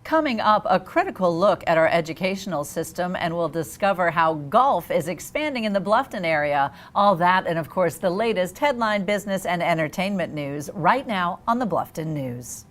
Coming up, a critical look at our educational system, and we'll discover how golf is expanding in the Bluffton area. All that and, of course, the latest headline business and entertainment news right now on the Bluffton News.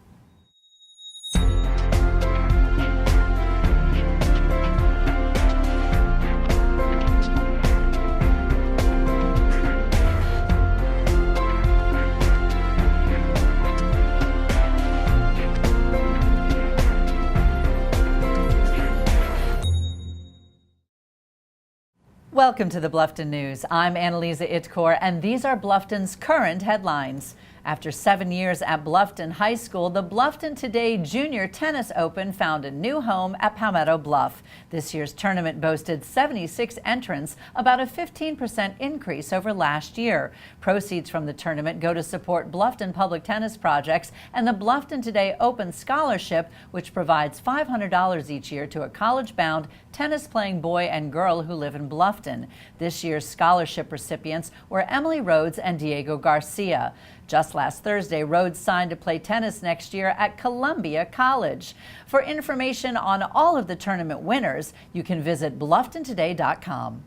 Welcome to the Bluffton News. I'm Anneliza Itkor, and these are Bluffton's current headlines. After 7 years at Bluffton High School, the Bluffton Today Junior Tennis Open found a new home at Palmetto Bluff. This year's tournament boasted 76 entrants, about a 15% increase over last year. Proceeds from the tournament go to support Bluffton public tennis projects and the Bluffton Today Open Scholarship, which provides $500 each year to a college-bound tennis-playing boy and girl who live in Bluffton. This year's scholarship recipients were Emily Rhodes and Diego Garcia. Just last Thursday, Rhodes signed to play tennis next year at Columbia College. For information on all of the tournament winners, you can visit BlufftonToday.com.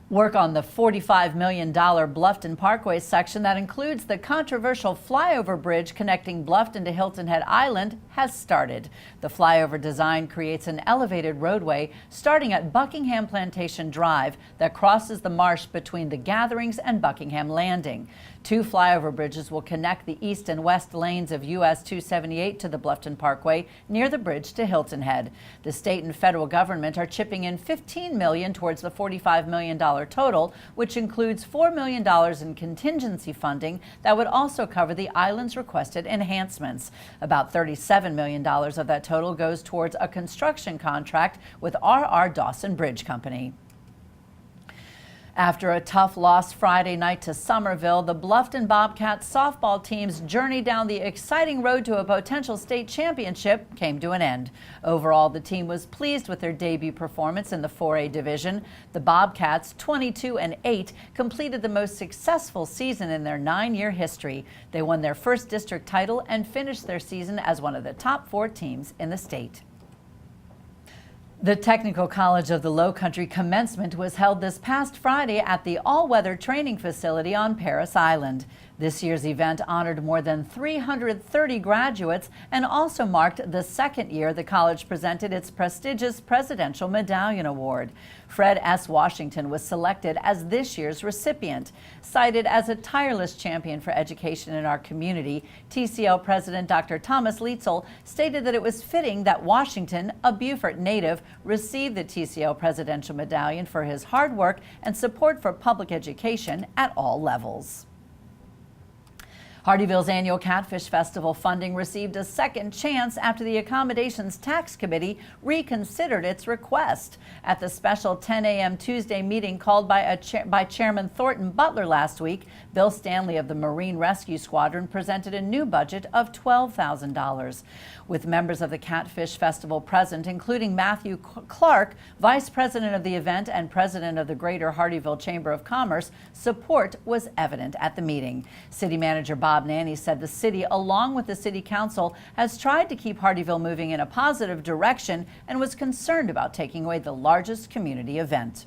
Work on the $45 million Bluffton Parkway section that includes the controversial flyover bridge connecting Bluffton to Hilton Head Island has started. The flyover design creates an elevated roadway starting at Buckingham Plantation Drive that crosses the marsh between the Gatherings and Buckingham Landing. 2 flyover bridges will connect the east and west lanes of US 278 to the Bluffton Parkway near the bridge to Hilton Head. The state and federal government are chipping in $15 million towards the $45 million total, which includes $4 million in contingency funding that would also cover the island's requested enhancements. About $37 million of that total goes towards a construction contract with R.R. Dawson Bridge Company. After a tough loss Friday night to Summerville, the Bluffton Bobcats softball team's journey down the exciting road to a potential state championship came to an end. Overall, the team was pleased with their debut performance in the 4A division. The Bobcats, 22-8, completed the most successful season in their 9-year history. They won their first district title and finished their season as one of the top 4 teams in the state. The Technical College of the Lowcountry commencement was held this past Friday at the all-weather training facility on Parris Island. This year's event honored more than 330 graduates and also marked the second year the college presented its prestigious Presidential Medallion Award. Fred S. Washington was selected as this year's recipient. Cited as a tireless champion for education in our community, TCL President Dr. Thomas Lietzel stated that it was fitting that Washington, a Beaufort native, received the TCL Presidential Medallion for his hard work and support for public education at all levels. Hardeeville's annual Catfish Festival funding received a second chance after the Accommodations Tax Committee reconsidered its request. At the special 10 a.m. Tuesday meeting called by Chairman Thornton Butler last week, Bill Stanley of the Marine Rescue Squadron presented a new budget of $12,000. With members of the Catfish Festival present, including Matthew Clark, Vice President of the event and President of the Greater Hardeeville Chamber of Commerce, support was evident at the meeting. City Manager Bob Nanny said the city, along with the City Council, has tried to keep Hardeeville moving in a positive direction and was concerned about taking away the largest community event.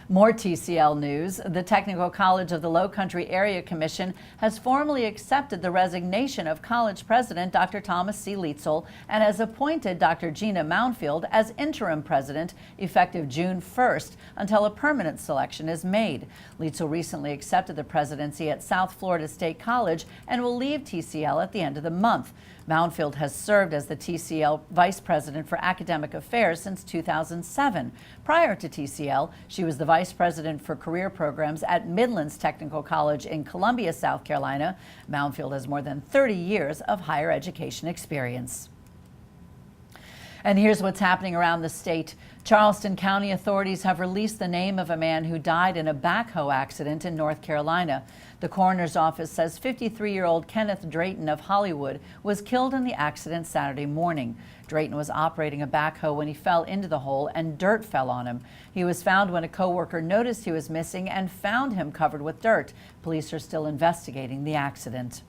More TCL news. The Technical College of the Lowcountry Area Commission has formally accepted the resignation of college president Dr. Thomas C. Lietzel and has appointed Dr. Gina Moundfield as interim president effective June 1st until a permanent selection is made. Lietzel recently accepted the presidency at South Florida State College and will leave TCL at the end of the month. Moundfield has served as the TCL Vice President for Academic Affairs since 2007. Prior to TCL, she was the Vice President for Career Programs at Midlands Technical College in Columbia, South Carolina. Moundfield has more than 30 years of higher education experience. And here's what's happening around the state. Charleston County authorities have released the name of a man who died in a backhoe accident in North Carolina. The coroner's office says 53-year-old Kenneth Drayton of Hollywood was killed in the accident Saturday morning. Drayton was operating a backhoe when he fell into the hole and dirt fell on him. He was found when a co-worker noticed he was missing and found him covered with dirt. Police are still investigating the accident.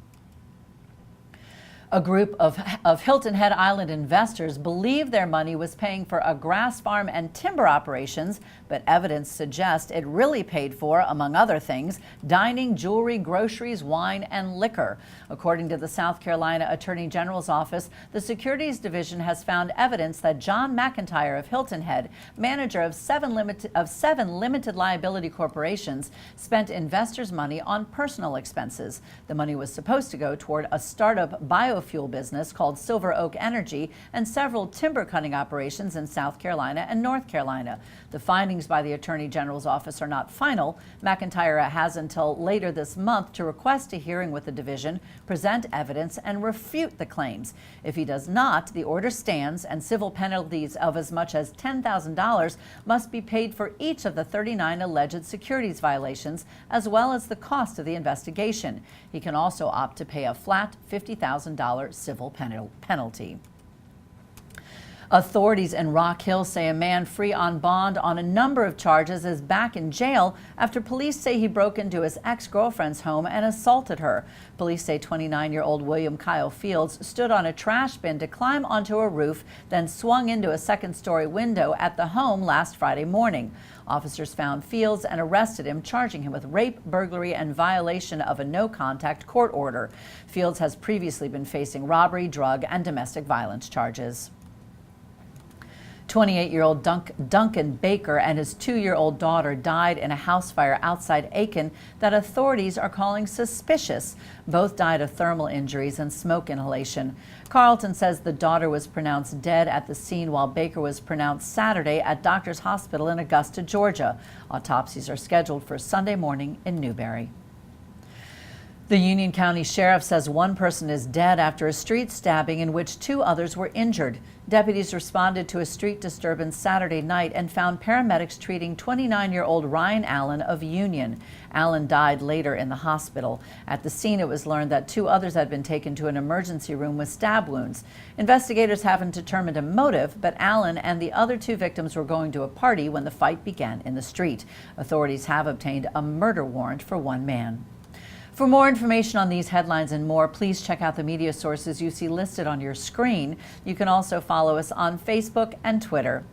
A group of Hilton Head Island investors believe their money was paying for a grass farm and timber operations, but evidence suggests it really paid for, among other things, dining, jewelry, groceries, wine, and liquor. According to the South Carolina Attorney General's office, the Securities Division has found evidence that John McIntyre of Hilton Head, manager of seven limited liability corporations, spent investors' money on personal expenses. The money was supposed to go toward a startup biofuel business called Silver Oak Energy and several timber cutting operations in South Carolina and North Carolina. The findings by the Attorney General's office are not final. McIntyre has until later this month to request a hearing with the division, present evidence, and refute the claims. If he does not, the order stands and civil penalties of as much as $10,000 must be paid for each of the 39 alleged securities violations, as well as the cost of the investigation. He can also opt to pay a flat $50,000 civil penalty. Authorities in Rock Hill say a man free on bond on a number of charges is back in jail after police say he broke into his ex-girlfriend's home and assaulted her. Police say 29-year-old William Kyle Fields stood on a trash bin to climb onto a roof, then swung into a second-story window at the home last Friday morning. Officers found Fields and arrested him, charging him with rape, burglary, and violation of a no-contact court order. Fields has previously been facing robbery, drug, and domestic violence charges. 28-year-old Duncan Baker and his 2-year-old daughter died in a house fire outside Aiken that authorities are calling suspicious. Both died of thermal injuries and smoke inhalation. Carlton says the daughter was pronounced dead at the scene while Baker was pronounced Saturday at Doctors Hospital in Augusta, Georgia. Autopsies are scheduled for Sunday morning in Newberry. The Union County Sheriff says one person is dead after a street stabbing in which 2 others were injured. Deputies responded to a street disturbance Saturday night and found paramedics treating 29-year-old Ryan Allen of Union. Allen died later in the hospital. At the scene, it was learned that 2 others had been taken to an emergency room with stab wounds. Investigators haven't determined a motive, but Allen and the other 2 victims were going to a party when the fight began in the street. Authorities have obtained a murder warrant for 1 man. For more information on these headlines and more, please check out the media sources you see listed on your screen. You can also follow us on Facebook and Twitter.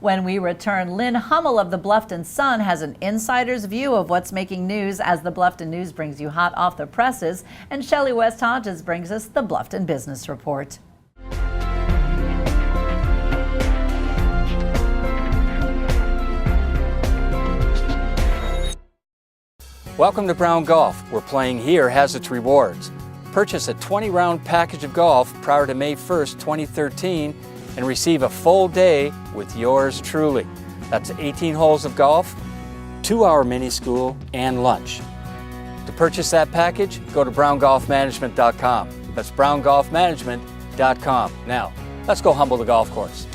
When we return, Lynne Hummell of the Bluffton Sun has an insider's view of what's making news as the Bluffton News brings you hot off the presses, and Shellie West-Hodges brings us the Bluffton Business Report. Welcome to Brown Golf, where playing here has its rewards. Purchase a 20-round package of golf prior to May 1st, 2013 and receive a full day with yours truly. That's 18 holes of golf, 2-hour mini school, and lunch. To purchase that package, go to browngolfmanagement.com. That's browngolfmanagement.com. Now, let's go humble the golf course.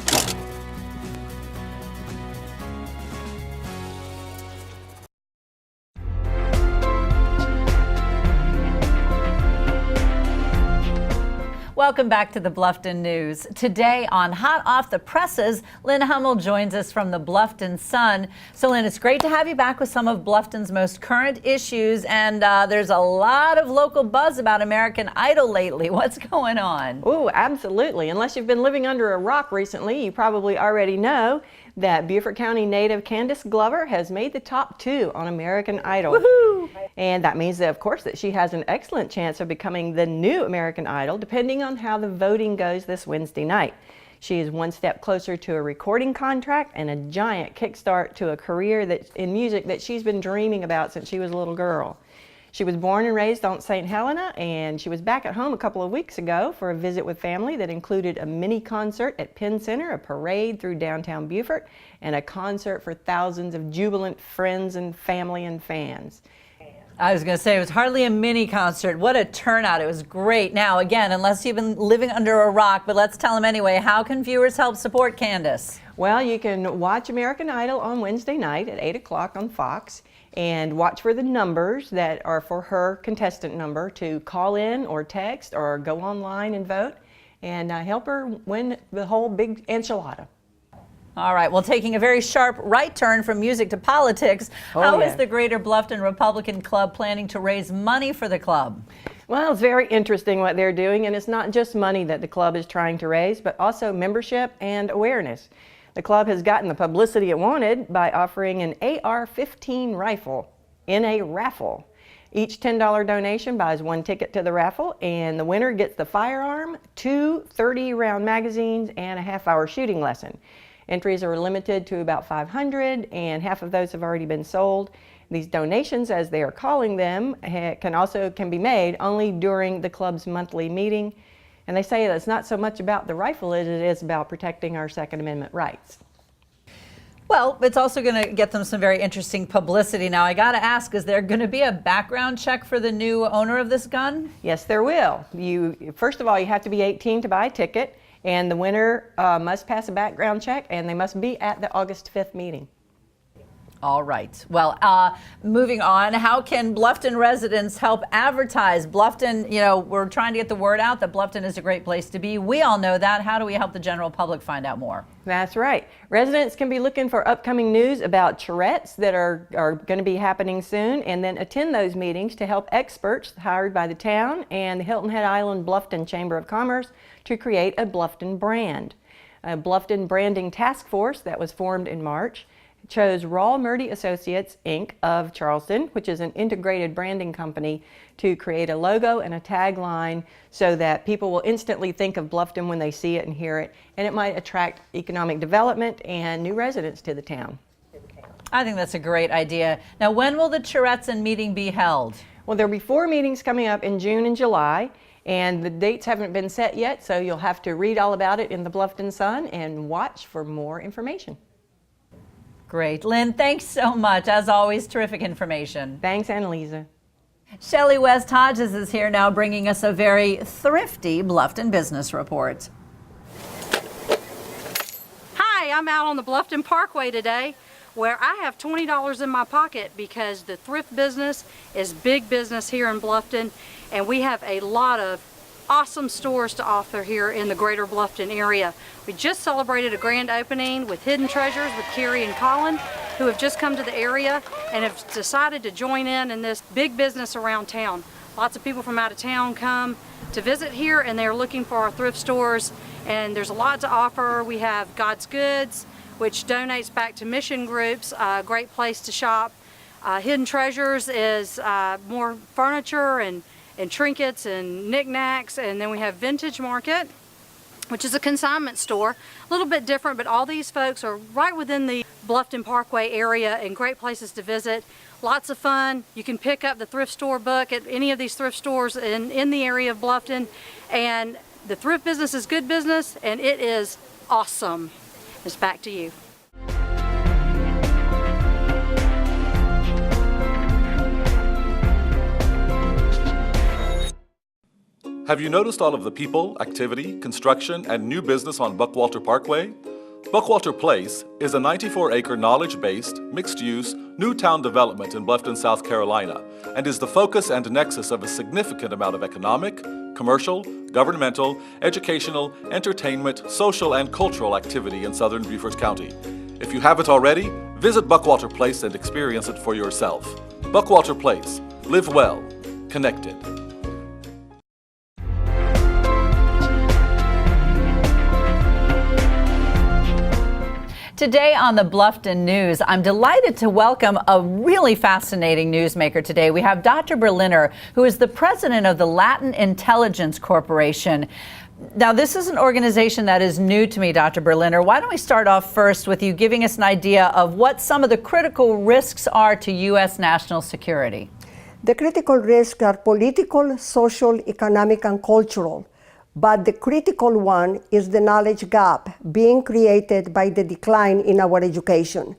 Welcome back to the Bluffton News. Today on Hot Off the Presses, Lynne Hummell joins us from the Bluffton Sun. So Lynne, it's great to have you back with some of Bluffton's most current issues, and there's a lot of local buzz about American Idol lately. What's going on? Oh, absolutely. Unless you've been living under a rock recently, you probably already know that Beaufort County native Candace Glover has made the top 2 on American Idol. Woohoo! And that means that, of course, that she has an excellent chance of becoming the new American Idol, depending on how the voting goes this Wednesday night. She is one step closer to a recording contract and a giant kickstart to a career in music that she's been dreaming about since she was a little girl. She was born and raised on St. Helena, and she was back at home a couple of weeks ago for a visit with family that included a mini concert at Penn Center, a parade through downtown Beaufort, and a concert for thousands of jubilant friends and family and fans. I was going to say, it was hardly a mini concert. What a turnout. It was great. Now, again, unless you've been living under a rock, but let's tell them anyway, how can viewers help support Candace? Well, you can watch American Idol on Wednesday night at 8 o'clock on Fox and watch for the numbers that are for her contestant number to call in or text or go online and vote and help her win the whole big enchilada. All right, well, taking a very sharp right turn from music to politics, how yeah. is the Greater Bluffton Republican Club planning to raise money for the club? Well, it's very interesting what they're doing, and it's not just money that the club is trying to raise, but also membership and awareness. The club has gotten the publicity it wanted by offering an AR-15 rifle in a raffle. Each $10 donation buys one ticket to the raffle, and the winner gets the firearm, 2 30-round magazines, and a half-hour shooting lesson. Entries are limited to about 500, and half of those have already been sold. These donations, as they are calling them, can be made only during the club's monthly meeting. And they say that it's not so much about the rifle as it is about protecting our Second Amendment rights. Well, it's also going to get them some very interesting publicity. Now, I got to ask, is there going to be a background check for the new owner of this gun? Yes, there will. First of all, you have to be 18 to buy a ticket, and the winner must pass a background check, and they must be at the August 5th meeting. All right. Well, moving on, how can Bluffton residents help advertise? Bluffton, we're trying to get the word out that Bluffton is a great place to be. We all know that. How do we help the general public find out more? That's right. Residents can be looking for upcoming news about charrettes that are going to be happening soon, and then attend those meetings to help experts hired by the town and the Hilton Head Island Bluffton Chamber of Commerce to create a Bluffton brand. A Bluffton branding task force that was formed in March chose Rawl Murdy Associates, Inc. of Charleston, which is an integrated branding company, to create a logo and a tagline so that people will instantly think of Bluffton when they see it and hear it, and it might attract economic development and new residents to the town. I think that's a great idea. Now, when will the Charrettes meeting be held? Well, there'll be 4 meetings coming up in June and July, and the dates haven't been set yet, so you'll have to read all about it in the Bluffton Sun and watch for more information. Great. Lynn, thanks so much. As always, terrific information. Thanks, Anneliza. Shellie West-Hodges is here now bringing us a very thrifty Bluffton business report. Hi, I'm out on the Bluffton Parkway today where I have $20 in my pocket because the thrift business is big business here in Bluffton, and we have a lot of awesome stores to offer here in the greater Bluffton area. We just celebrated a grand opening with Hidden Treasures with Carrie and Colin, who have just come to the area and have decided to join in this big business around town. Lots of people from out of town come to visit here, and they're looking for our thrift stores, and there's a lot to offer. We have God's Goods, which donates back to mission groups, a great place to shop. Hidden Treasures is more furniture and trinkets and knickknacks, and then we have Vintage Market, which is a consignment store, a little bit different, but all these folks are right within the Bluffton Parkway area and great places to visit. Lots of fun. You can pick up the thrift store book at any of these thrift stores in the area of Bluffton, and the thrift business is good business, and it is awesome. It's back to you. Have you noticed all of the people, activity, construction, and new business on Buckwalter Parkway? Buckwalter Place is a 94-acre knowledge-based, mixed-use, new town development in Bluffton, South Carolina, and is the focus and nexus of a significant amount of economic, commercial, governmental, educational, entertainment, social, and cultural activity in southern Beaufort County. If you haven't already, visit Buckwalter Place and experience it for yourself. Buckwalter Place. Live well. Connected. Today on the Bluffton News, I'm delighted to welcome a really fascinating newsmaker today. We have Dr. Berliner, who is the president of the Latin Intelligence Corporation. Now, this is an organization that is new to me, Dr. Berliner. Why don't we start off first with you giving us an idea of what some of the critical risks are to U.S. national security? The critical risks are political, social, economic, and cultural. But the critical one is the knowledge gap being created by the decline in our education.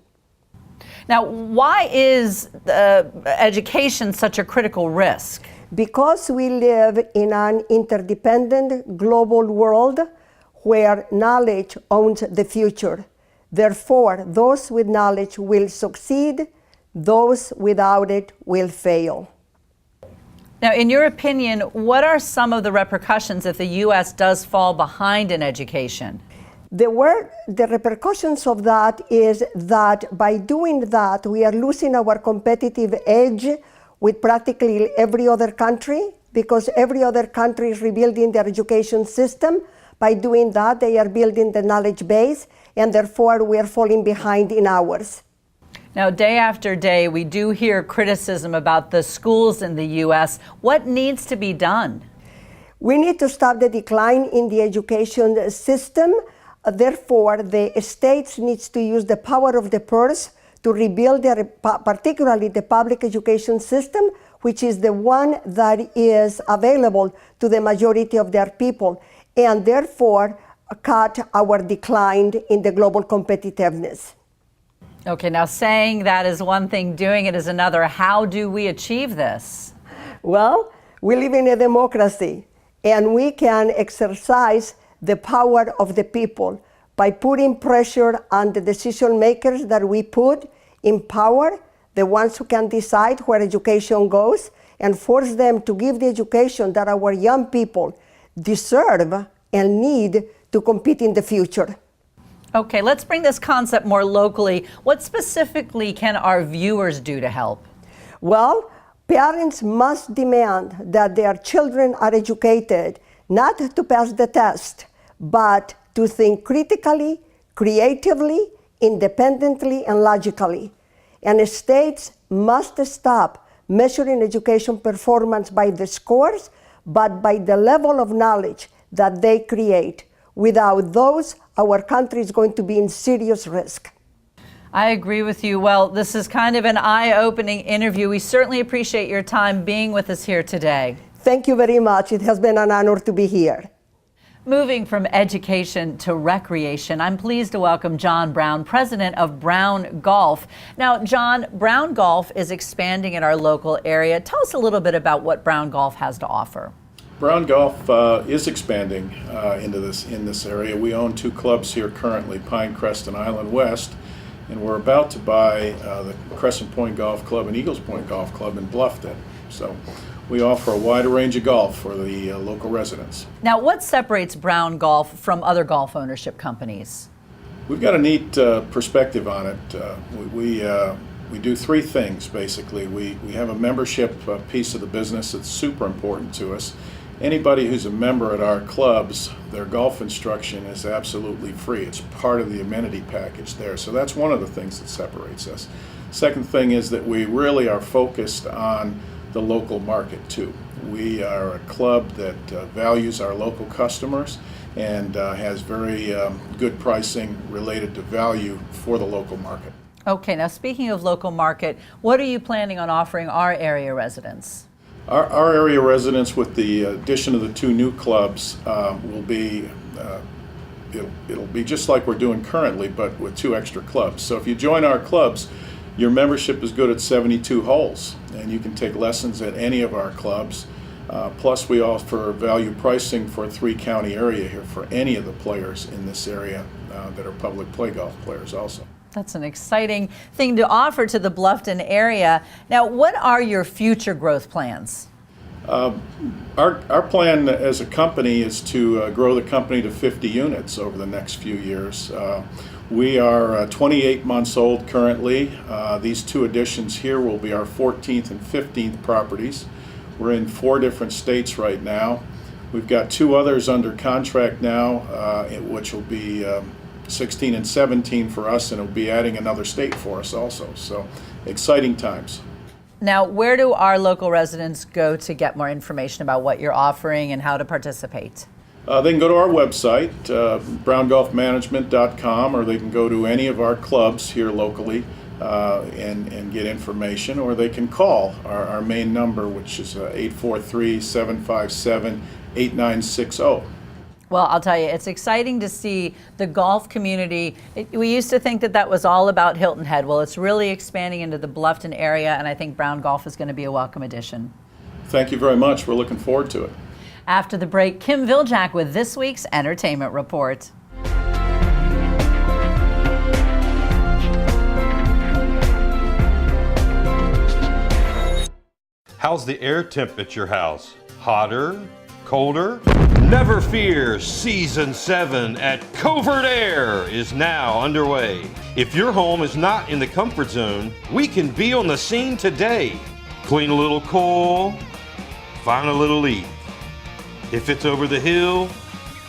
Now, why is education such a critical risk? Because we live in an interdependent global world where knowledge owns the future. Therefore, those with knowledge will succeed, those without it will fail. Now, in your opinion, what are some of the repercussions if the U.S. does fall behind in education? The repercussions of that is that by doing that, we are losing our competitive edge with practically every other country because every other country is rebuilding their education system. By doing that, they are building the knowledge base, and therefore we are falling behind in ours. Now, day after day, we do hear criticism about the schools in the U.S. What needs to be done? We need to stop the decline in the education system. Therefore, the states needs to use the power of the purse to rebuild particularly the public education system, which is the one that is available to the majority of their people, and therefore cut our decline in the global competitiveness. Okay, now saying that is one thing, doing it is another. How do we achieve this? Well, we live in a democracy, and we can exercise the power of the people by putting pressure on the decision makers that we put in power, the ones who can decide where education goes, and force them to give the education that our young people deserve and need to compete in the future. Okay, let's bring this concept more locally. What specifically can our viewers do to help? Well, parents must demand that their children are educated, not to pass the test, but to think critically, creatively, independently, and logically. And states must stop measuring education performance by the scores, but by the level of knowledge that they create. Without those, our country is going to be in serious risk. I agree with you. Well, this is kind of an eye-opening interview. We certainly appreciate your time being with us here today. Thank you very much. It has been an honor to be here. Moving from education to recreation, I'm pleased to welcome John Brown, president of Brown Golf. Now, John, Brown Golf is expanding in our local area. Tell us a little bit about what Brown Golf has to offer. Brown Golf is expanding in this area. We own 2 clubs here currently, Pinecrest and Island West, and we're about to buy the Crescent Point Golf Club and Eagles Point Golf Club in Bluffton. So we offer a wide range of golf for the local residents. Now, what separates Brown Golf from other golf ownership companies? We've got a neat perspective on it. We do 3 things basically. We have a membership piece of the business that's super important to us. Anybody who's a member at our clubs, their golf instruction is absolutely free. It's part of the amenity package there. So that's one of the things that separates us. Second thing is that we really are focused on the local market too. We are a club that values our local customers and has very good pricing related to value for the local market. Okay, now speaking of local market, what are you planning on offering our area residents? Our area residents, with the addition of the 2 new clubs, will be, it'll be just like we're doing currently, but with 2 extra clubs. So if you join our clubs, your membership is good at 72 holes, and you can take lessons at any of our clubs. Plus we offer value pricing for a 3-county area here for any of the players in this area that are public play golf players also. That's an exciting thing to offer to the Bluffton area. Now, what are your future growth plans? Our plan as a company is to grow the company to 50 units over the next few years. We are 28 months old currently. These 2 additions here will be our 14th and 15th properties. We're in 4 different states right now. We've got 2 others under contract now, which will be 16 and 17 for us, and it'll be adding another state for us also. So exciting times. Now, where do our local residents go to get more information about what you're offering and how to participate? They can go to our website, browngolfmanagement.com, or they can go to any of our clubs here locally and get information, or they can call our main number, which is 843-757-8960. Well, I'll tell you, it's exciting to see the golf community. We used to think that that was all about Hilton Head. Well, it's really expanding into the Bluffton area, and I think Brown Golf is going to be a welcome addition. Thank you very much. We're looking forward to it. After the break, Kim Viljac with this week's Entertainment Report. How's the air temp at your house? Hotter? Colder? Never fear, Season 7 at Covert Air is now underway. If your home is not in the comfort zone, we can be on the scene today. Clean a little coal, find a little leaf. If it's over the hill,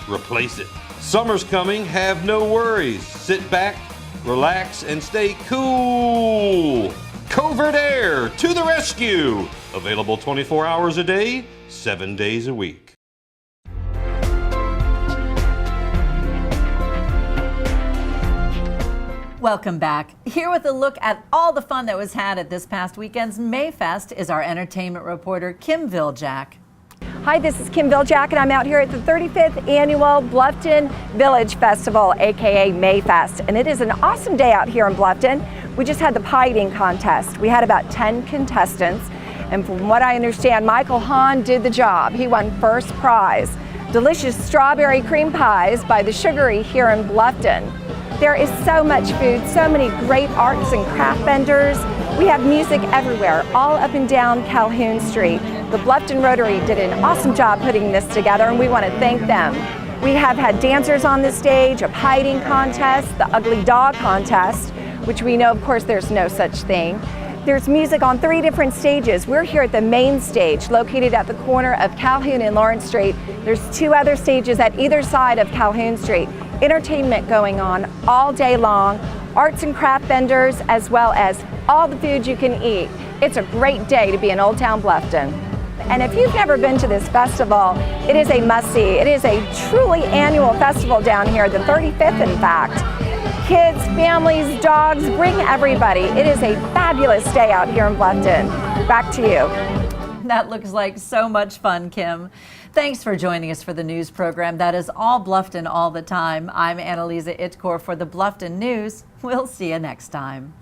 replace it. Summer's coming, have no worries. Sit back, relax, and stay cool. Covert Air to the rescue. Available 24 hours a day, 7 days a week. Welcome back. Here with a look at all the fun that was had at this past weekend's Mayfest is our entertainment reporter, Kim Viljac. Hi, this is Kim Viljac, and I'm out here at the 35th Annual Bluffton Village Festival, aka Mayfest. And it is an awesome day out here in Bluffton. We just had the pie eating contest. We had about 10 contestants, and from what I understand, Michael Hahn did the job. He won first prize. Delicious strawberry cream pies by the Sugary here in Bluffton. There is so much food, so many great arts and craft vendors. We have music everywhere, all up and down Calhoun Street. The Bluffton Rotary did an awesome job putting this together, and we want to thank them. We have had dancers on the stage, a pie eating contest, the ugly dog contest, which we know, of course, there's no such thing. There's music on 3 different stages. We're here at the main stage, located at the corner of Calhoun and Lawrence Street. There's 2 other stages at either side of Calhoun Street. Entertainment going on all day long, arts and craft vendors, as well as all the food you can eat. It's a great day to be in Old Town Bluffton. And if you've never been to this festival, it is a must-see. It is a truly annual festival down here, the 35th in fact. Kids, families, dogs, bring everybody. It is a fabulous day out here in Bluffton. Back to you. That looks like so much fun, Kim. Thanks for joining us for the news program that is all Bluffton all the time. I'm Anneliza Itkor for the Bluffton News. We'll see you next time.